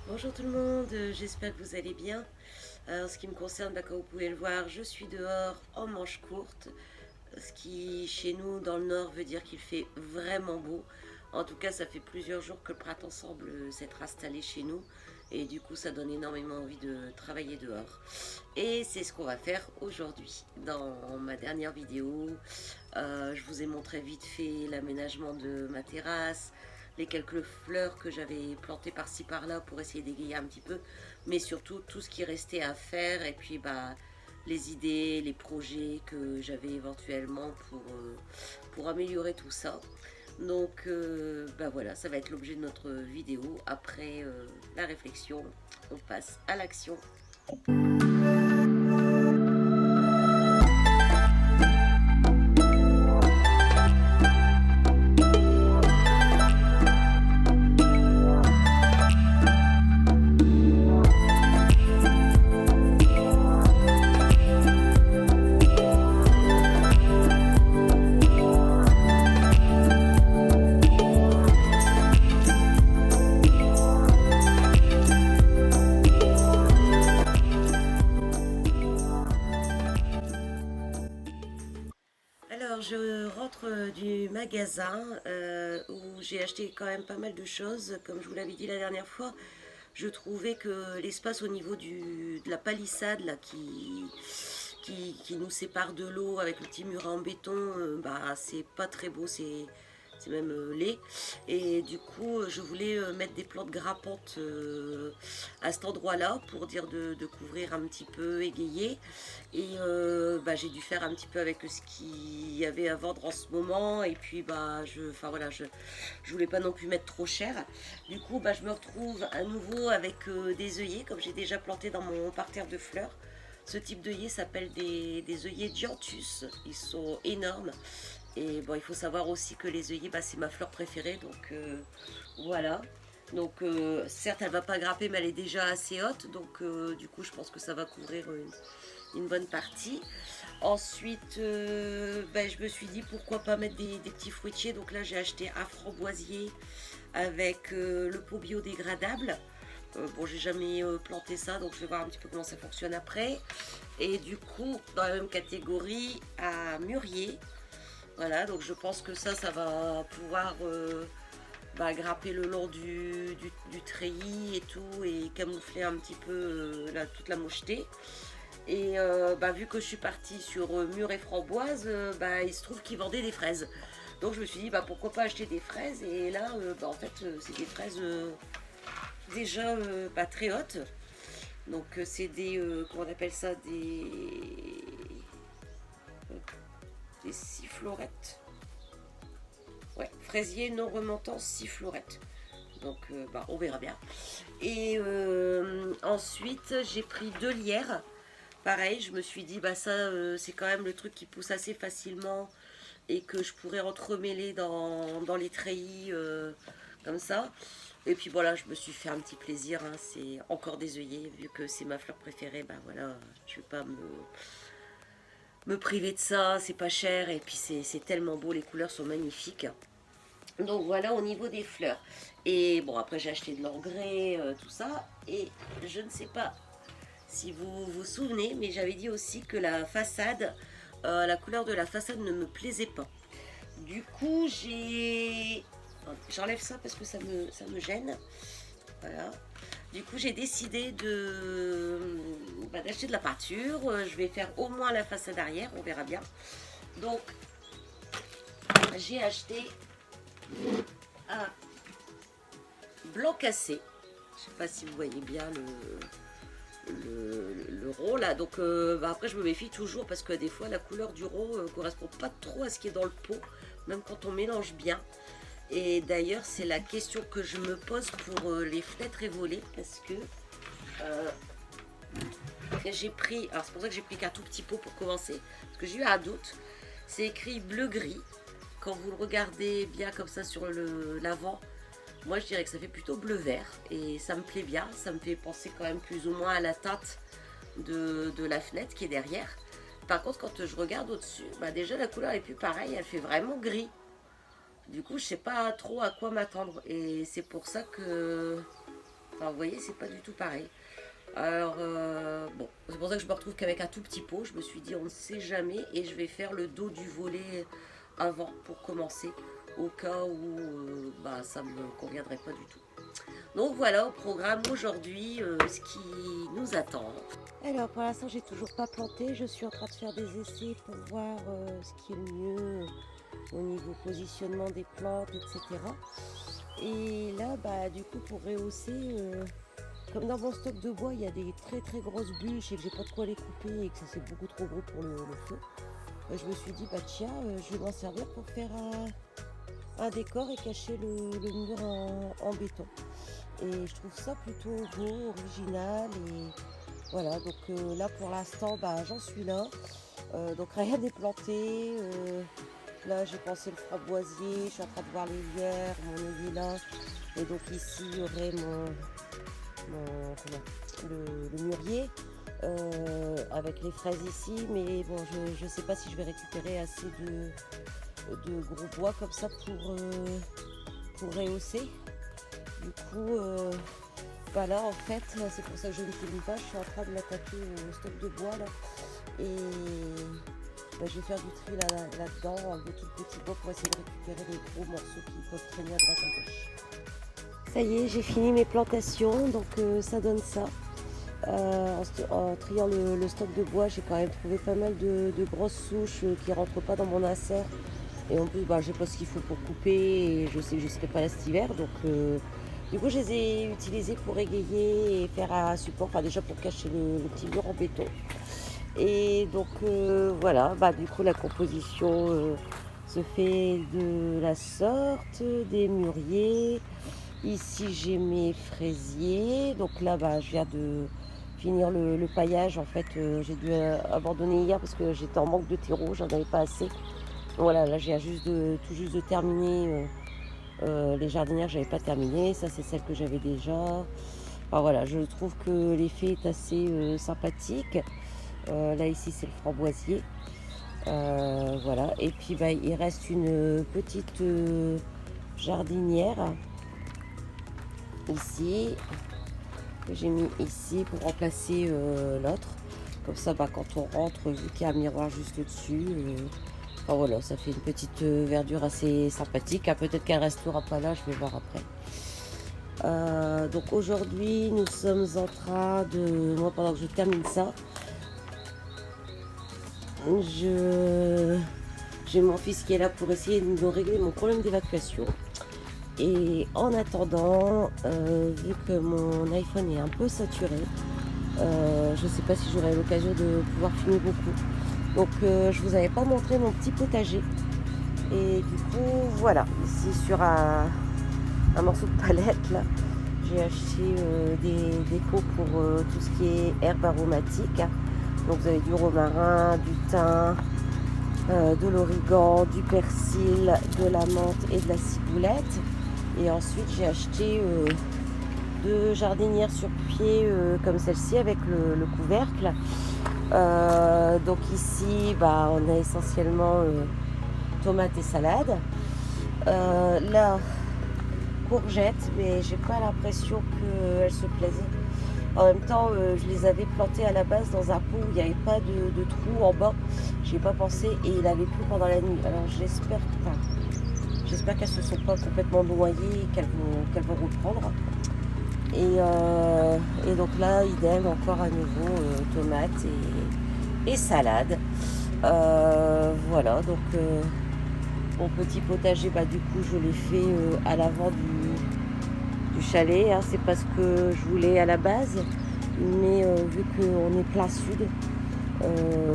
Bonjour tout le monde, j'espère que vous allez bien. En ce qui me concerne, comme vous pouvez le voir, je suis dehors en manches courtes, ce qui chez nous dans le nord veut dire qu'il fait vraiment beau. En tout cas, ça fait plusieurs jours que le printemps semble s'être installé chez nous et du coup, ça donne énormément envie de travailler dehors. Et c'est ce qu'on va faire aujourd'hui. Dans ma dernière vidéo, je vous ai montré vite fait l'aménagement de ma terrasse, les quelques fleurs que j'avais plantées par-ci par-là pour essayer d'égayer un petit peu, mais surtout tout ce qui restait à faire et puis les idées, les projets que j'avais éventuellement pour améliorer tout ça. Donc voilà, ça va être l'objet de notre vidéo. Après la réflexion, on passe à l'action. Alors, je rentre du magasin où j'ai acheté quand même pas mal de choses. Comme je vous l'avais dit la dernière fois, je trouvais que l'espace au niveau de la palissade là, qui nous sépare de l'eau avec le petit mur en béton, c'est pas très beau, c'est même laid. Et du coup, je voulais mettre des plantes grappantes à cet endroit-là pour dire de couvrir un petit peu, égayer. Et j'ai dû faire un petit peu avec ce qu'il y avait à vendre en ce moment. Et puis, je voulais pas non plus mettre trop cher. Du coup, je me retrouve à nouveau avec des œillets, comme j'ai déjà planté dans mon parterre de fleurs. Ce type d'œillet s'appelle des œillets Dianthus. Ils sont énormes. Et bon, il faut savoir aussi que les œillets, c'est ma fleur préférée. Donc voilà. Donc certes, elle va pas grapper, mais elle est déjà assez haute. Donc du coup, je pense que ça va couvrir une bonne partie. Ensuite, je me suis dit pourquoi pas mettre des petits fruitiers. Donc là, j'ai acheté un framboisier avec le pot biodégradable. Bon, j'ai jamais planté ça, donc je vais voir un petit peu comment ça fonctionne après. Et du coup, dans la même catégorie, à mûrier. Voilà, donc je pense que ça va pouvoir grapper le long du treillis et tout, et camoufler un petit peu toute la mocheté. Et vu que je suis partie sur mûres et framboises, il se trouve qu'ils vendaient des fraises. Donc je me suis dit pourquoi pas acheter des fraises. Et là, en fait, c'est des fraises déjà très hautes. Donc c'est des, comment on appelle ça, des sifflorettes. Ouais, fraisier non remontant sifflorette. Donc on verra bien. Et ensuite j'ai pris 2 lierres. Pareil, je me suis dit ça c'est quand même le truc qui pousse assez facilement et que je pourrais entremêler dans les treillis comme ça. Et puis voilà, je me suis fait un petit plaisir, hein. C'est encore des œillets, vu que c'est ma fleur préférée, voilà, je vais pas me priver de ça, c'est pas cher et puis c'est tellement beau, les couleurs sont magnifiques. Donc voilà au niveau des fleurs. Et bon, après j'ai acheté de l'engrais, tout ça. Et je ne sais pas si vous vous souvenez, mais j'avais dit aussi que la façade, la couleur de la façade ne me plaisait pas. Du coup, j'enlève ça parce que ça me gêne. Voilà. Du coup, j'ai décidé d'acheter de la peinture. Je vais faire au moins la façade arrière, on verra bien. Donc, j'ai acheté un blanc cassé. Je sais pas si vous voyez bien le rond là. Donc après, je me méfie toujours parce que des fois, la couleur du rond correspond pas trop à ce qui est dans le pot, même quand on mélange bien. Et d'ailleurs, c'est la question que je me pose pour les fenêtres et volets parce que j'ai pris. Alors, c'est pour ça que j'ai pris qu'un tout petit pot pour commencer parce que j'ai eu un doute. C'est écrit bleu-gris. Quand vous le regardez bien comme ça sur l'avant, moi je dirais que ça fait plutôt bleu-vert et ça me plaît bien. Ça me fait penser quand même plus ou moins à la teinte de la fenêtre qui est derrière. Par contre, quand je regarde au-dessus, déjà la couleur est plus pareille, elle fait vraiment gris. Du coup, je sais pas trop à quoi m'attendre et c'est pour ça que Enfin, vous voyez, c'est pas du tout pareil. Alors, bon, c'est pour ça que je me retrouve qu'avec un tout petit pot. Je me suis dit, on ne sait jamais, et je vais faire le dos du volet avant pour commencer, au cas où bah, ça ne me conviendrait pas du tout. Donc voilà, au programme aujourd'hui, ce qui nous attend. Alors pour l'instant, j'ai toujours pas planté. Je suis en train de faire des essais pour voir ce qui est le mieux au niveau positionnement des plantes, etc. Et là, bah, du coup, pour rehausser, comme dans mon stock de bois, il y a des très très grosses bûches et que j'ai pas de quoi les couper et que ça c'est beaucoup trop gros pour le feu. Je me suis dit, bah tiens, je vais m'en servir pour faire un décor et cacher le mur en béton. Et je trouve ça plutôt beau, original. Et voilà, donc là pour l'instant, bah, j'en suis là. Donc rien n'est planté. Là j'ai pensé le framboisier, je suis en train de voir les lierres, mon œillet là. Et donc ici il y aurait le mûrier. Avec les fraises ici, mais bon, je ne sais pas si je vais récupérer assez de gros bois comme ça pour rehausser. Du coup, bah là en fait, c'est pour ça que je ne filme pas, je suis en train de m'attaquer au stock de bois là, et bah, je vais faire du tri là-dedans, de tout petit bois pour essayer de récupérer les gros morceaux qui peuvent traîner à droite à gauche. Ça y est, j'ai fini mes plantations, donc ça donne ça. En triant le stock de bois, j'ai quand même trouvé pas mal de grosses souches qui ne rentrent pas dans mon insert. Et en plus, bah, j'ai pas ce qu'il faut pour couper et je sais que je ne serai pas là cet hiver. Donc, du coup, je les ai utilisés pour égayer et faire un support, enfin déjà pour cacher le petit mur en béton. Et donc, voilà, bah, du coup, la composition se fait de la sorte, des mûriers. Ici, j'ai mes fraisiers. Donc là, bah, je viens de finir le paillage. En fait, j'ai dû abandonner hier parce que j'étais en manque de terreau, j'en avais pas assez. Voilà, là, j'ai tout juste de terminer les jardinières, j'avais pas terminé. Ça, c'est celle que j'avais déjà. Enfin, voilà, je trouve que l'effet est assez sympathique. Là, ici, c'est le framboisier. Voilà, et puis bah, il reste une petite jardinière ici, que j'ai mis ici pour remplacer l'autre. Comme ça, bah, quand on rentre, vu qu'il y a un miroir juste au-dessus, enfin, voilà, ça fait une petite verdure assez sympathique. Peut-être qu'elle restera pas là, je vais voir après. Donc aujourd'hui, nous sommes en train de... Moi, pendant que je termine ça, j'ai mon fils qui est là pour essayer de me régler mon problème d'évacuation. Et en attendant, vu que mon iPhone est un peu saturé, je ne sais pas si j'aurai l'occasion de pouvoir filmer beaucoup. Donc je vous avais pas montré mon petit potager. Et du coup, voilà, ici sur un morceau de palette, là, j'ai acheté des pots pour tout ce qui est herbes aromatiques. Donc vous avez du romarin, du thym, de l'origan, du persil, de la menthe et de la ciboulette. Et ensuite j'ai acheté 2 jardinières sur pied comme celle-ci avec le couvercle. Donc ici bah, on a essentiellement tomates et salades. Là, courgettes, mais j'ai pas l'impression qu'elles se plaisent. En même temps, je les avais plantées à la base dans un pot où il n'y avait pas de trou en bas. J'y ai pas pensé et il avait plu pendant la nuit. Alors j'espère qu'elles ne se sont pas complètement noyées et qu'elles vont reprendre. Et donc là, idem, encore à nouveau tomates et salade. Voilà, donc mon petit potager, bah, du coup, je l'ai fait à l'avant du chalet. Hein. C'est pas ce que je voulais à la base, mais vu qu'on est plein sud,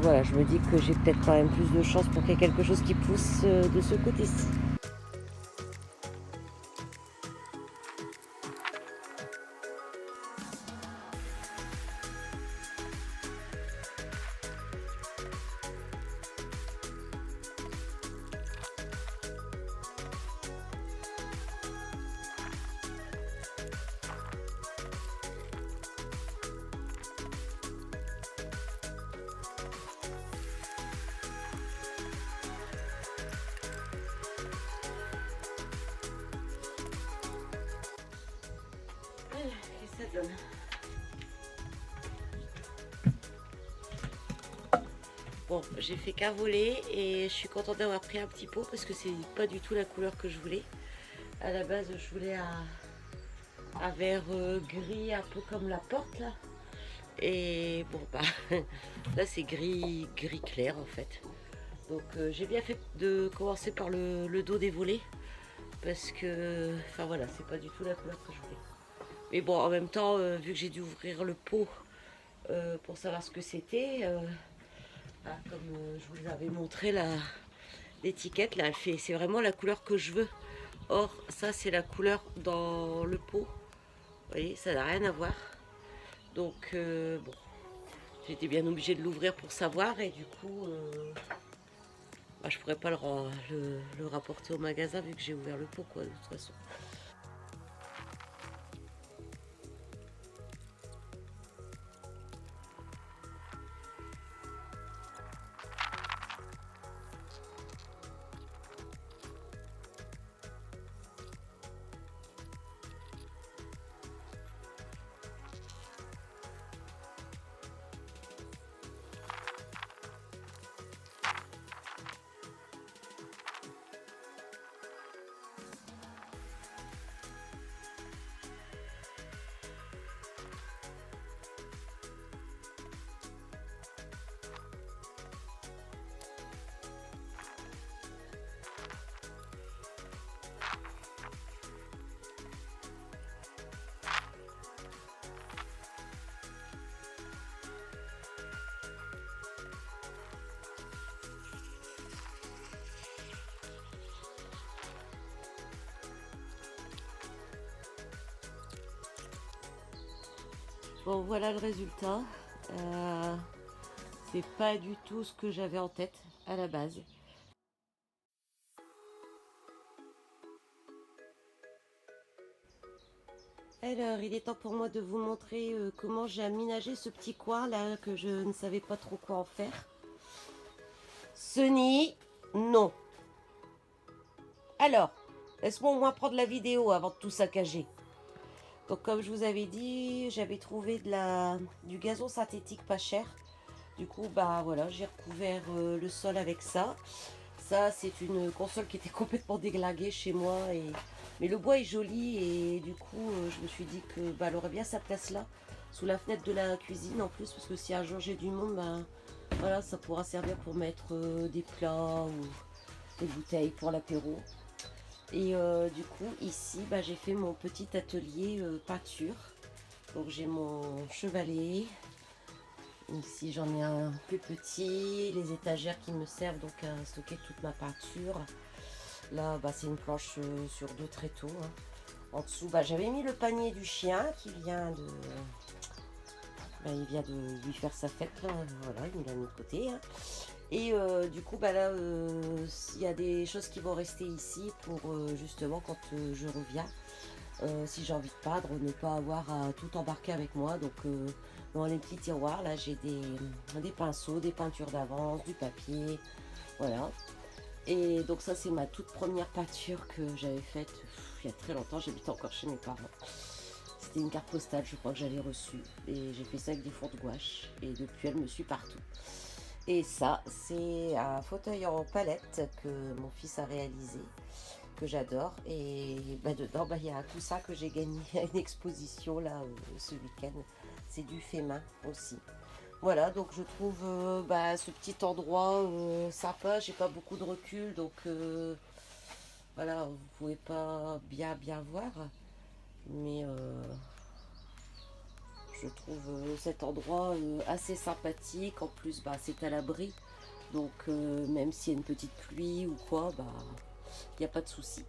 voilà, je me dis que j'ai peut-être quand même plus de chance pour qu'il y ait quelque chose qui pousse de ce côté-ci. ça donne. Bon, j'ai fait qu'un volet et je suis contente d'avoir pris un petit pot parce que c'est pas du tout la couleur que je voulais. À la base, je voulais un vert gris, un peu comme la porte là. Et bon, bah là c'est gris clair en fait. Donc j'ai bien fait de commencer par le dos des volets parce que, enfin voilà, c'est pas du tout la couleur que je voulais. Mais bon, en même temps, vu que j'ai dû ouvrir le pot pour savoir ce que c'était, comme je vous avais montré l'étiquette, là, elle fait, c'est vraiment la couleur que je veux. Or, ça, c'est la couleur dans le pot. Vous voyez, ça n'a rien à voir. Donc, bon, j'étais bien obligée de l'ouvrir pour savoir. Et du coup, bah, je pourrais pas le rapporter au magasin vu que j'ai ouvert le pot, quoi, de toute façon. Bon, voilà le résultat. C'est pas du tout ce que j'avais en tête à la base. Alors, il est temps pour moi de vous montrer comment j'ai aménagé ce petit coin là que je ne savais pas trop quoi en faire. Sunny, non. Alors, laisse-moi au moins prendre la vidéo avant de tout saccager. Donc, comme je vous avais dit, j'avais trouvé du gazon synthétique pas cher. Du coup, bah voilà, j'ai recouvert le sol avec ça. Ça, c'est une console qui était complètement déglinguée chez moi. Mais le bois est joli et du coup, je me suis dit que bah, elle aurait bien sa place là, sous la fenêtre de la cuisine en plus, parce que si un jour j'ai du monde, bah, voilà, ça pourra servir pour mettre des plats ou des bouteilles pour l'apéro. Et du coup, ici, bah, j'ai fait mon petit atelier peinture. Donc j'ai mon chevalet. Ici j'en ai un plus petit, les étagères qui me servent donc à stocker toute ma peinture. Là bah, c'est une planche sur 2 tréteaux. Hein. En dessous bah, j'avais mis le panier du chien qui vient de... Bah, il vient de lui faire sa fête, là. Voilà, il l'a mis de côté. Hein. Et du coup bah, là il y a des choses qui vont rester ici pour justement quand je reviens. Si j'ai envie de peindre, ne pas avoir à tout embarquer avec moi. Donc dans les petits tiroirs, là j'ai des pinceaux, des peintures d'avance, du papier, voilà. Et donc ça c'est ma toute première peinture que j'avais faite il y a très longtemps, j'habitais encore chez mes parents. C'était une carte postale, je crois que j'avais reçue. Et j'ai fait ça avec des fonds de gouache. Et depuis elle me suit partout. Et ça, c'est un fauteuil en palette que mon fils a réalisé, que j'adore. Et bah, dedans, bah, il y a tout ça que j'ai gagné à une exposition là ce week-end. C'est du fait main aussi. Voilà, donc je trouve bah, ce petit endroit sympa. J'ai pas beaucoup de recul, donc voilà, vous pouvez pas bien voir. Mais je trouve cet endroit assez sympathique. En plus, bah, c'est à l'abri. Donc même s'il y a une petite pluie ou quoi, bah, il n'y a pas de souci.